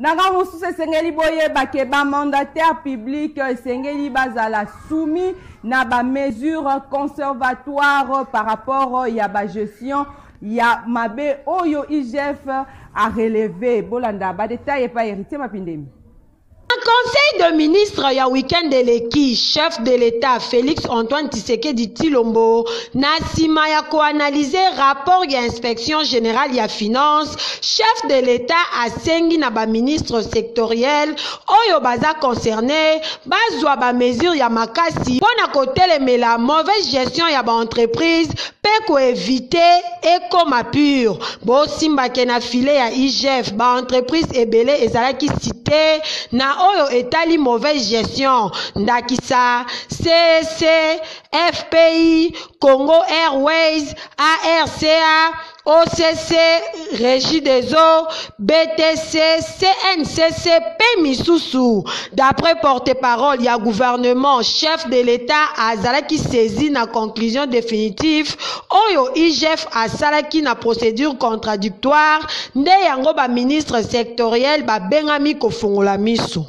Nanga mosusu esengeli boyeba ke ba mandataire public esengeli bazala soumis na ba mesure conservatoire par rapport ya ba gestion ya mabe oyo IGF a relevé. Bolanda ba détail pa héritier Mapindemi. Un conseil de ministres ya week-end de l'équipe, chef de l'État Félix Antoine Tshisekedi Tshilombo, Nassima ya ko-analyser rapport ya inspection générale ya finance, chef de l'État asengi na ba ministre sectoriel, oyo baza concerné, bazwa ba mesure ya makasi, pona kotelemela mauvaise gestion ya ba entreprise, pe ko éviter ekoma pur. Bo simba ke na file ya IGF, ba entreprise ebele ezalaki cité, na oyo etali mauvaise gestion ndakisa CC, FPI, Congo Airways, ARCA, OCC, Régie des eaux, BTC, CNCC, Misusu. D'après porte-parole, il y a gouvernement, chef de l'État, Azalaki saisi na conclusion définitive, Oyo IGF Azalaki na procédure contradictoire, nde yango ba ministre sectoriel ba bengami kofungola miso.